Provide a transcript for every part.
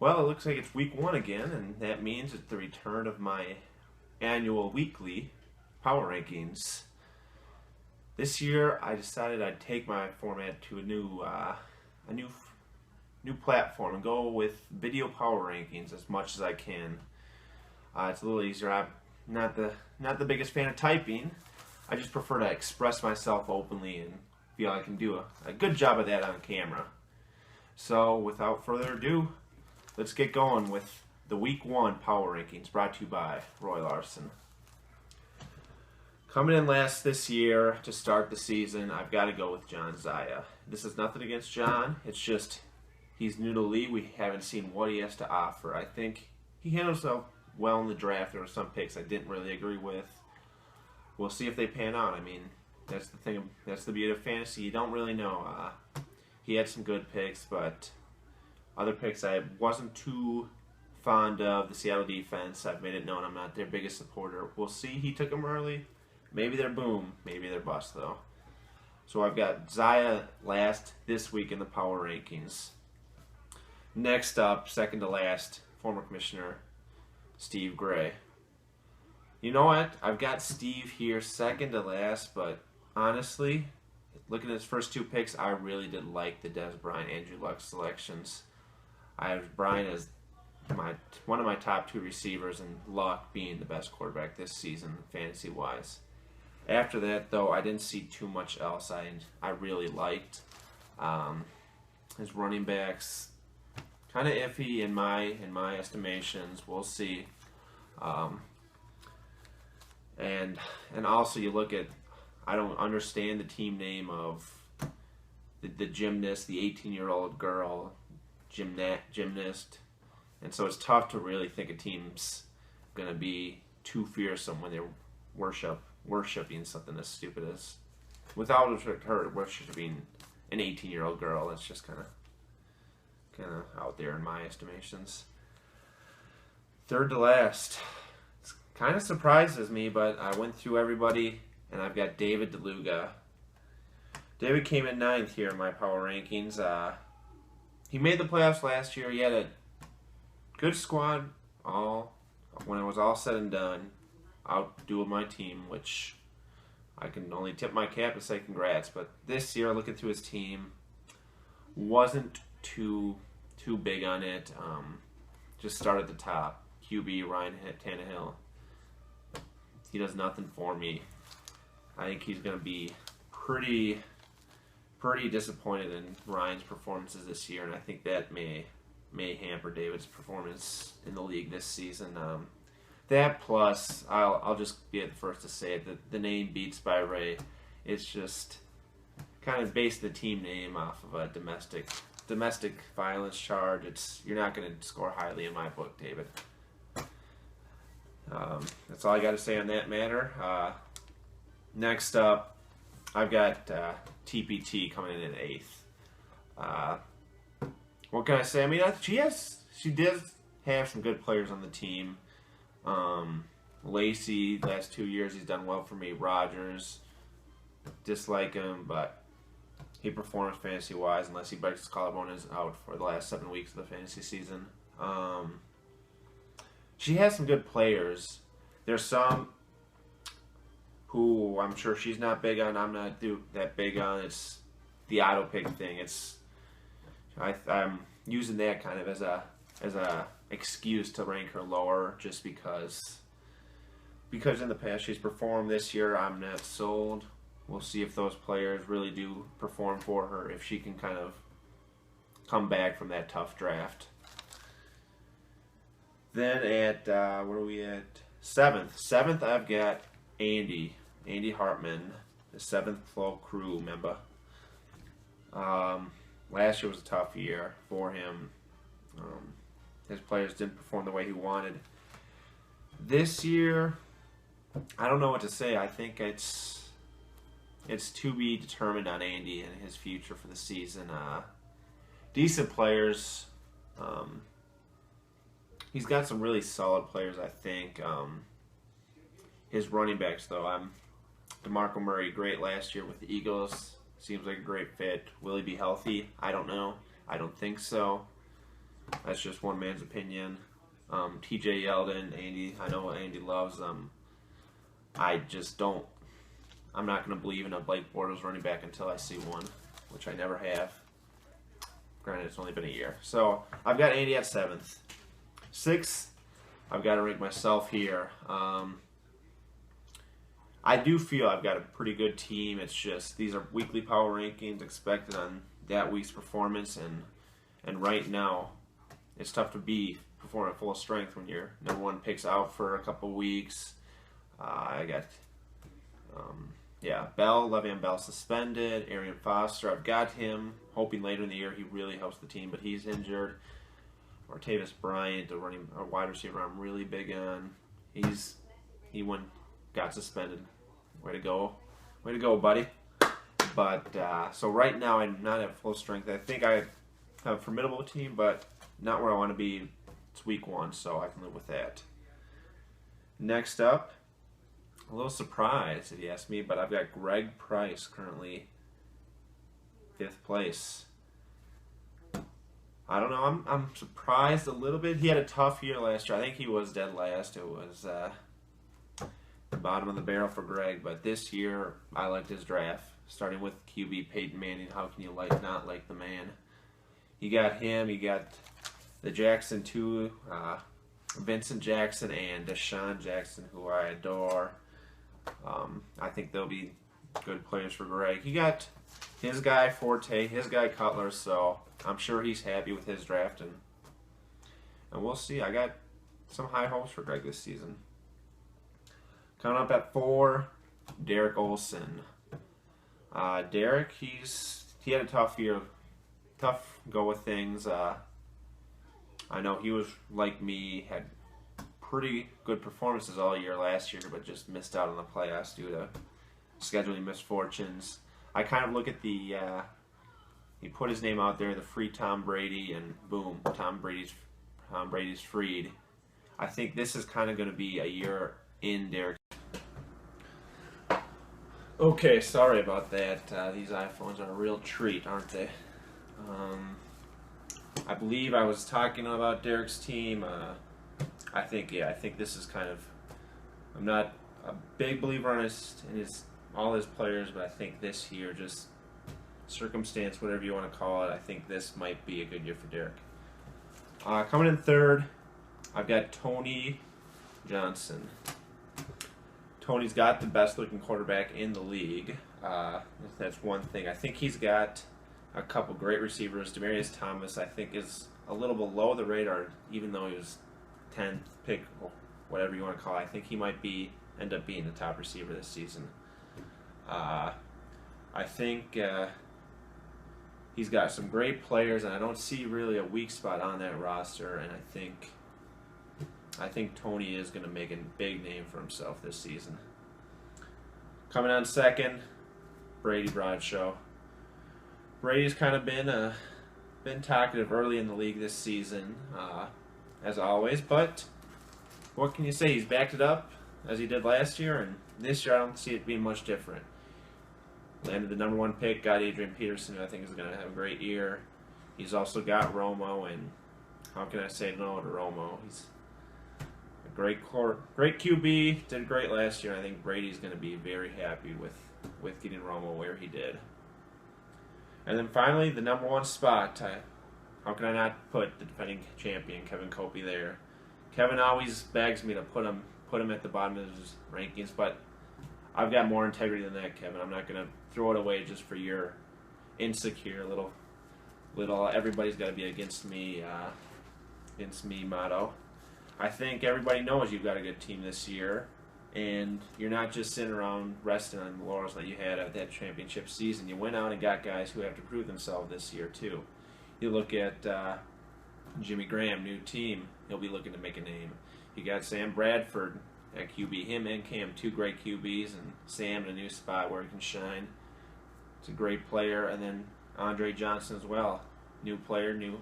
Well, it looks like it's week one again, and that means it's the return of my annual weekly power rankings. This year, I decided I'd take my format to a new platform and go with video power rankings as much as I can. It's a little easier. I'm not the biggest fan of typing. I just prefer to express myself openly and feel I can do a good job of that on camera. So, without further ado, let's get going with the Week 1 Power Rankings brought to you by Roy Larson. Coming in last this year to start the season, I've got to go with John Zaya. This is nothing against John. It's just he's new to the league. We haven't seen what he has to offer. I think he handled himself well in the draft. There were some picks I didn't really agree with. We'll see if they pan out. I mean, that's the thing. That's the beauty of fantasy. You don't really know. He had some good picks, but other picks I wasn't too fond of. The Seattle defense, I've made it known I'm not their biggest supporter. We'll see. He took them early. Maybe they're boom. Maybe they're bust, though. So I've got Zaya last this week in the power rankings. Next up, second to last, former commissioner Steve Gray. You know what? I've got Steve here second to last, but honestly, looking at his first two picks, I really did like the Dez Bryant, Andrew Luck selections. I have Bryant as one of my top two receivers, and Luck being the best quarterback this season, fantasy-wise. After that, though, I didn't see too much else I really liked. His running backs, kind of iffy in my estimations. We'll see. And also you look at, I don't understand the team name of the gymnast, the 18-year-old girl gymnast, and so it's tough to really think a team's gonna be too fearsome when they're worshiping something as stupid as, without her worshiping an 18-year-old girl. That's just kind of out there in my estimations. Third to last, it kind of surprises me, but I went through everybody, and I've got David DeLuga. David came in 9th here in my power rankings. He made the playoffs last year. He had a good squad when it was all said and done. Outdoing my team, which I can only tip my cap and say congrats. But this year, looking through his team, wasn't too big on it. Just start at the top. QB Ryan Tannehill. He does nothing for me. I think he's going to be pretty disappointed in Ryan's performances this year, and I think that may hamper David's performance in the league this season. That plus, I'll just be the first to say it, the name Beats by Ray. It's just kind of based the team name off of a domestic violence charge. You're not going to score highly in my book, David. That's all I got to say on that matter. Next up, I've got TPT coming in at 8th. What can I say? I mean, she did have some good players on the team. Lacey, last 2 years, he's done well for me. Rodgers, dislike him, but he performs fantasy-wise unless he breaks his collarbone and is out for the last 7 weeks of the fantasy season. She has some good players. There's some who I'm sure she's not big on. I'm not that big on. It's the auto pick thing. I'm using that kind of as a excuse to rank her lower, just because in the past she's performed. This year I'm not sold. We'll see if those players really do perform for her, if she can kind of come back from that tough draft. Then at where are we at? 7th I've got Andy Hartman, the 7th Flow Crew member. Last year was a tough year for him. His players didn't perform the way he wanted. This year, I don't know what to say. I think it's to be determined on Andy and his future for the season. Decent players. He's got some really solid players, I think. His running backs, though, DeMarco Murray, great last year with the Eagles. Seems like a great fit. Will he be healthy? I don't know. I don't think so. That's just one man's opinion. TJ Yeldon, Andy, I know Andy loves them. I just don't. I'm not going to believe in a Blake Bortles running back until I see one, which I never have. Granted, it's only been a year. So I've got Andy at 7th. 6th, I've got to rank myself here. I do feel I've got a pretty good team. It's just these are weekly power rankings expected on that week's performance, and right now it's tough to perform at full strength when your number one pick's out for a couple weeks. I got Le'Veon Bell suspended. Arian Foster, I've got him, hoping later in the year he really helps the team, but he's injured. Martavis Bryant, a wide receiver I'm really big on. He got suspended. Way to go, buddy. But so right now I'm not at full strength. I think I have a formidable team, but not where I want to be. It's week 1, so I can live with that. Next up, a little surprise if you ask me, but I've got Greg Price currently 5th place. I don't know. I'm surprised a little bit. He had a tough year last year. I think he was dead last. It was the bottom of the barrel for Greg. But this year, I liked his draft. Starting with QB Peyton Manning. How can you not like the man? You got him. You got the Jackson 2, Vincent Jackson and Deshaun Jackson, who I adore. I think they'll be good players for Greg. He got his guy Forte, his guy Cutler, so I'm sure he's happy with his draft, and we'll see. I got some high hopes for Greg this season. Coming up at 4, Derek Olson. Derek, he had a tough year, tough go with things. I know he was like me, had pretty good performances all year last year, but just missed out on the playoffs due to scheduling misfortunes. I kind of look at he put his name out there, the free Tom Brady, and boom, Tom Brady's freed. I think this is kind of going to be a year in Derek. Okay, sorry about that. These iPhones are a real treat, aren't they? I believe I was talking about Derek's team. I think this is kind of. I'm not a big believer in all his players, but I think this year, just circumstance, whatever you want to call it, I think this might be a good year for Derek. Coming in 3rd, I've got Tony Johnson. Tony's got the best looking quarterback in the league. That's one thing. I think he's got a couple great receivers. Demaryius Thomas, I think, is a little below the radar, even though he was 10th pick, whatever you want to call it. I think he might end up being the top receiver this season. I think he's got some great players, and I don't see really a weak spot on that roster. And I think Tony is going to make a big name for himself this season. Coming on 2nd, Brady Bradshaw. Brady's kind of been talkative early in the league this season, as always. But what can you say? He's backed it up as he did last year, and this year I don't see it being much different. Landed the number 1 pick, got Adrian Peterson, who I think is going to have a great year. He's also got Romo, and how can I say no to Romo? He's a great QB, did great last year. I think Brady's going to be very happy with getting Romo where he did. And then finally, the number 1 spot. How can I not put the defending champion, Kevin Kopey, there? Kevin always begs me to put him at the bottom of his rankings, but I've got more integrity than that, Kevin. I'm not going to throw it away just for your insecure little everybody's got to be against me motto. I think everybody knows you've got a good team this year, and you're not just sitting around resting on the laurels that you had at that championship season. You went out and got guys who have to prove themselves this year too. You look at Jimmy Graham, new team. He'll be looking to make a name. You got Sam Bradford at QB. Him and Cam, 2 great QBs, and Sam in a new spot where he can shine. It's a great player. And then Andre Johnson as well. New player, new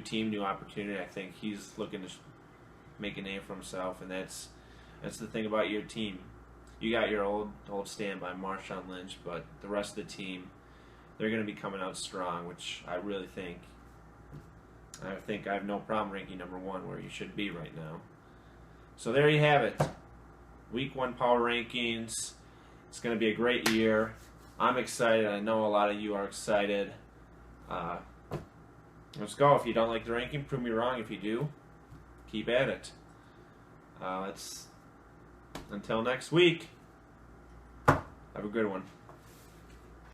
team, new opportunity. I think he's looking to make a name for himself, and that's the thing about your team. You got your old standby, Marshawn Lynch, but the rest of the team, they're going to be coming out strong, which I really think I think I have no problem ranking number 1 where you should be right now. So there you have it. Week 1 power rankings. It's going to be a great year. I'm excited. I know a lot of you are excited. Let's go. If you don't like the ranking, prove me wrong. If you do, keep at it. Until next week, have a good one.